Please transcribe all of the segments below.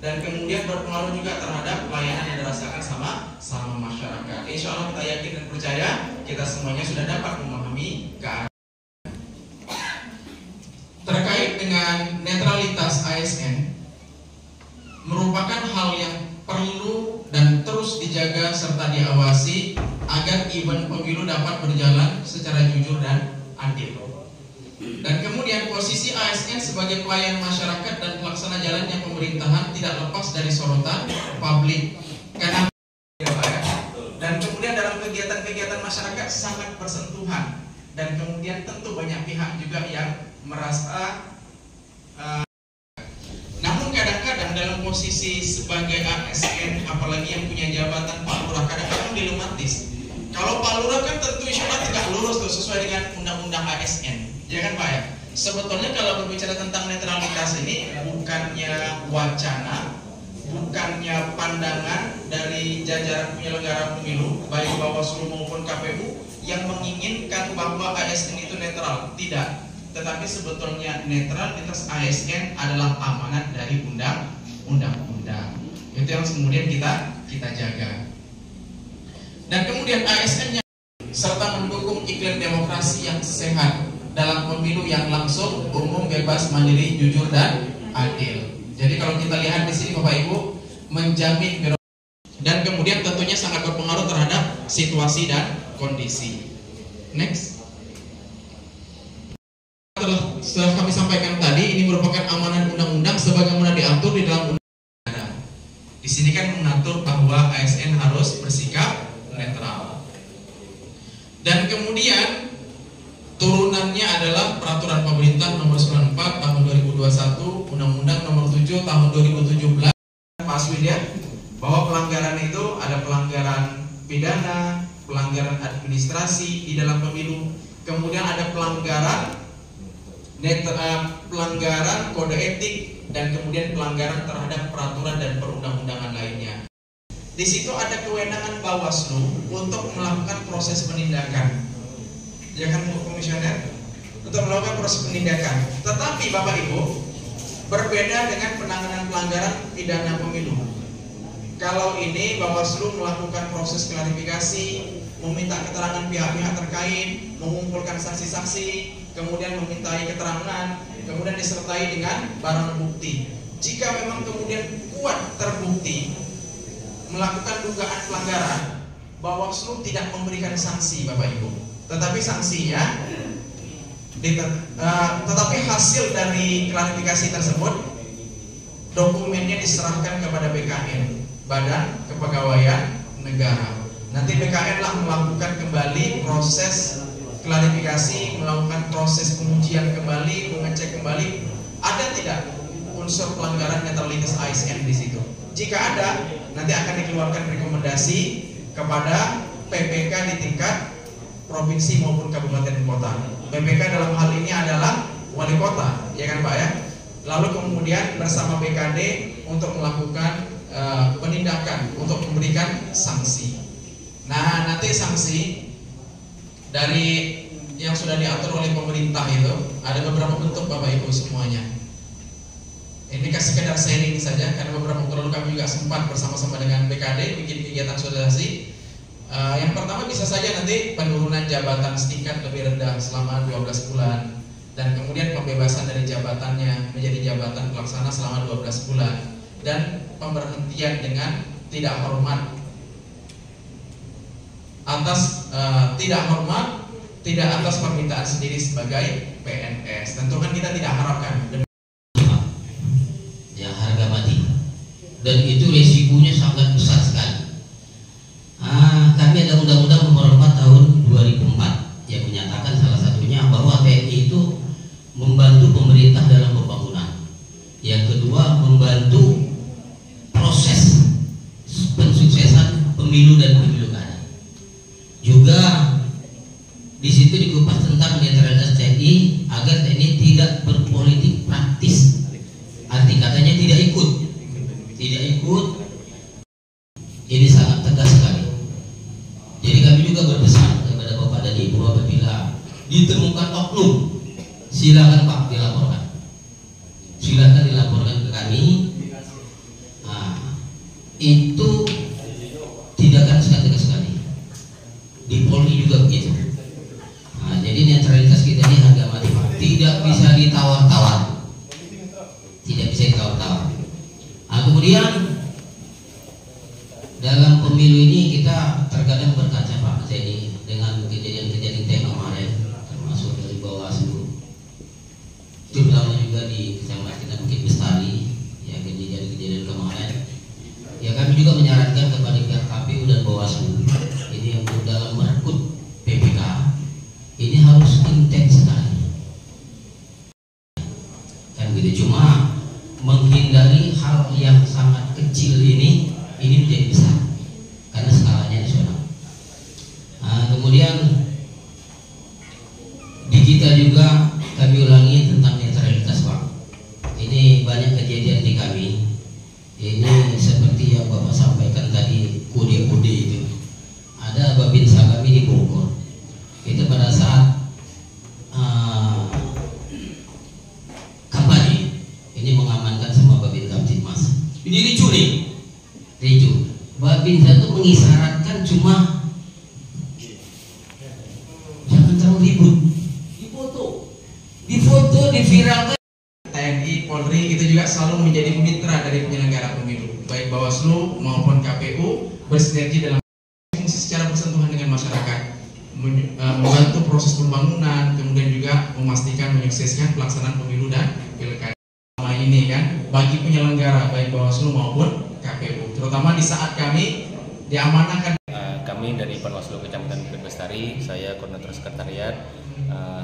dan kemudian berpengaruh juga terhadap pelayanan yang dirasakan sama masyarakat. Insya Allah kita yakin dan percaya kita semuanya sudah dapat memahami keadaan. Terkait dengan netralitas ASN merupakan hal yang perlu dan terus dijaga serta diawasi agar event pemilu dapat berjalan secara jujur dan adil. Dan kemudian posisi ASN sebagai pelayan masyarakat dan pelaksana jalannya pemerintahan tidak lepas dari sorotan publik. Karena dan kemudian dalam kegiatan-kegiatan masyarakat sangat bersentuhan, dan kemudian tentu banyak pihak juga yang merasa namun kadang-kadang dalam posisi sebagai ASN, apalagi yang punya jabatan Pak Lurah, kadang-kadang dilematis. Kalau Pak Lurah kan tentu insya Allah tidak lulus tuh sesuai dengan undang-undang ASN, ya kan Pak ya? Sebetulnya kalau berbicara tentang netralitas ini bukannya wacana, bukannya pandangan dari jajaran penyelenggara pemilu baik Bawaslu maupun KPU yang menginginkan bahwa ASN itu netral, tidak. Tetapi sebetulnya netralitas ASN adalah amanat dari undang-undang. Itu yang kemudian kita jaga. Dan kemudian ASN-nya serta mendukung iklim demokrasi yang sehat dalam pemilu yang langsung, umum, bebas, mandiri, jujur dan adil. Jadi kalau kita lihat di sini Bapak Ibu, menjamin dan kemudian tentunya sangat berpengaruh terhadap situasi dan kondisi. Next. Setelah kami sampaikan tadi, ini merupakan amanat undang-undang sebagaimana diatur di dalam undang-undang negara. Di sini kan mengatur bahwa ASN harus bersikap netral. Dan kemudian turunannya adalah Peraturan Pemerintah Nomor 94 Tahun 2021, Undang-Undang Nomor 7 Tahun 2017. Pak Aswin ya, bahwa pelanggaran itu ada pelanggaran pidana, pelanggaran administrasi di dalam pemilu, kemudian ada pelanggaran kode etik, dan kemudian pelanggaran terhadap peraturan dan perundang-undangan lainnya. Di situ ada kewenangan Bawaslu untuk melakukan proses penindakan, ya kan Bu Komisioner, untuk melakukan proses penindakan. Tetapi Bapak Ibu, berbeda dengan penanganan pelanggaran pidana pemilu. Kalau ini Bawaslu melakukan proses klarifikasi, meminta keterangan pihak-pihak terkait, mengumpulkan saksi-saksi, kemudian memintai keterangan, kemudian disertai dengan barang bukti. Jika memang kemudian kuat terbukti melakukan dugaan pelanggaran, Bawaslu tidak memberikan sanksi Bapak Ibu, tetapi sanksinya tetapi hasil dari klarifikasi tersebut dokumennya diserahkan kepada BKN, Badan Kepegawaian Negara. Nanti BKN lah melakukan kembali proses klarifikasi, melakukan proses pengujian kembali, mengecek kembali ada tidak unsur pelanggaran netralitas ASN di situ. Jika ada, nanti akan dikeluarkan rekomendasi kepada PPK di tingkat provinsi maupun kabupaten kota. PPK dalam hal ini adalah wali kota, ya kan Pak ya. Lalu kemudian bersama BKD untuk melakukan penindakan, untuk memberikan sanksi. Nah, nanti sanksi dari yang sudah diatur oleh pemerintah itu ada beberapa bentuk Bapak Ibu semuanya. Ini sekedar sharing saja, karena beberapa waktu lalu kami juga sempat bersama-sama dengan BKD bikin kegiatan sosialisasi. Yang pertama bisa saja nanti penurunan jabatan setingkat lebih rendah selama 12 bulan, dan kemudian pembebasan dari jabatannya menjadi jabatan pelaksana selama 12 bulan, dan pemberhentian dengan tidak hormat atas tidak atas permintaan sendiri sebagai PNS. Tentu kan kita tidak harapkan ya harga mati, dan itu resikonya sangat besar sekali. Kami ada Undang-Undang Nomor 4 Tahun 2004 yang menyatakan salah satunya bahwa TNI itu membantu pemerintah dalam pembangunan. Yang kedua, membantu proses pensuksesan pemilu dan pemilu kada. Juga di situ dikupas tentang netralitas TNI agar TNI tidak berpolitik praktis. Arti katanya tidak ikut. Ini sangat tegas sekali. Jadi kami juga berpesan kepada Bapak dan Ibu apabila ditemukan oknum, silakan Pak dilaporkan. Silakan dilaporkan ke kami. itu tidak akan sekali. Di Polri juga begitu. Nah, jadi netralitas kita ini harga mati, tidak bisa ditawar-tawar, Nah, kemudian dalam pemilu ini kita terkadang berkaca Pak Zeni dengan kejadian-kejadian kemarin, termasuk dari Bawaslu, terutama juga di Kecamatan Bukit Bestari, ya kejadian-kejadian kemarin. Ya kami juga menyarankan kepada pihak KPU dan Bawaslu ini untuk dalam merekrut PPK ini harus intens sekali. Kan gitu, cuma menghindari hal yang sangat kecil ini menjadi besar karena skalanya nasional. Nah, kemudian di kita juga kami ulangi tentang netralitas Pak. Ini banyak kejadian di kami. Ini seperti yang Bapak sampaikan tadi, kode-kode itu. Ada babinsa kami di Bogor. Itu pada saat kampanye, ini mengamankan semua babin Kamtibmas. Ini ricu. Babinsa itu mengisyaratkan cuma jangan terlalu ribut. Difoto, diviralkan. TNI, Polri itu juga selalu menjadi mitra dari penyelenggara pemilu, baik Bawaslu maupun KPU bersinergi dalam fungsi secara bersentuhan dengan masyarakat, membantu proses pembangunan, kemudian juga memastikan menyukseskan pelaksanaan pemilu dan pilkada. Selama ini kan bagi penyelenggara baik Bawaslu maupun KPU, terutama di saat kami diamanahkan. Kami dari Panwaslu Kecamatan Bukit Bestari, saya koordinator sekretariat,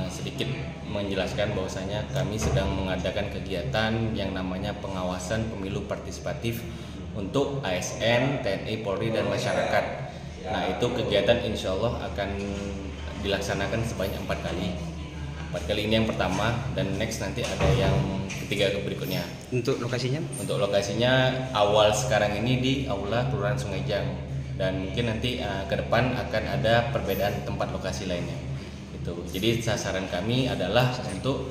sedikit menjelaskan bahwasanya kami sedang mengadakan kegiatan yang namanya pengawasan pemilu partisipatif untuk ASN, TNI, Polri, dan masyarakat. Nah, itu kegiatan insya Allah akan dilaksanakan sebanyak 4 kali. 4 kali ini yang pertama, dan next nanti ada yang ketiga berikutnya. Untuk lokasinya? Untuk lokasinya awal sekarang ini di Aula Kelurahan Sungai Jang, dan mungkin nanti ke depan akan ada perbedaan tempat lokasi lainnya. Itu. Jadi sasaran kami adalah untuk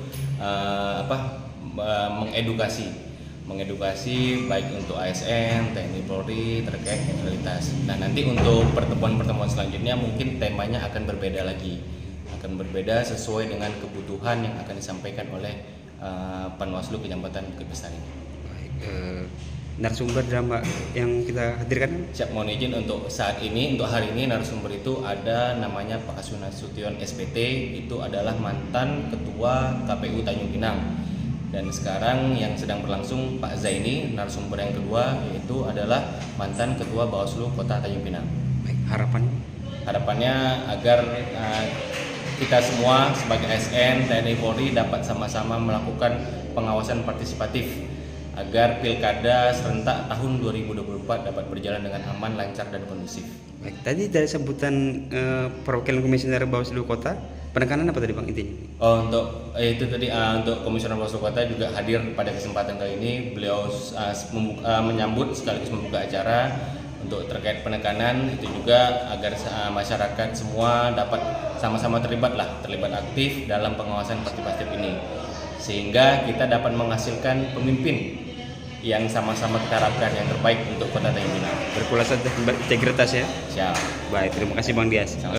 mengedukasi baik untuk ASN, TNI, Polri terkait netralitas. Nah, nanti untuk pertemuan-pertemuan selanjutnya mungkin temanya akan berbeda lagi, akan berbeda sesuai dengan kebutuhan yang akan disampaikan oleh Panwaslu Kecamatan Bukit Bestari. Narasumber drama yang kita hadirkan? Siap, mohon izin untuk saat ini, untuk hari ini narasumber itu ada namanya Pak Hasun Nasution SPT, itu adalah mantan Ketua KPU Tanjung Pinang. Dan sekarang yang sedang berlangsung Pak Zaini, narasumber yang kedua, yaitu adalah mantan Ketua Bawaslu Kota Tanjung Pinang. Baik, harapannya agar kita semua sebagai ASN, TNI, Polri dapat sama-sama melakukan pengawasan partisipatif agar pilkada serentak tahun 2024 dapat berjalan dengan aman, lancar, dan kondusif. Baik, tadi dari sebutan perwakilan komisioner Bawaslu Kota, penekanan apa tadi Bang intinya? Oh, untuk itu tadi untuk komisioner Bawaslu Kota juga hadir pada kesempatan kali ini. Beliau menyambut sekaligus membuka acara untuk terkait penekanan itu juga agar masyarakat semua dapat sama-sama terlibat aktif dalam pengawasan partisipatif ini, sehingga kita dapat menghasilkan pemimpin yang sama-sama kita harapkan yang terbaik untuk Kota Tanjung Pinang. Berkualitas dan berintegritas ya. Siap. Baik, terima kasih Bang Dias.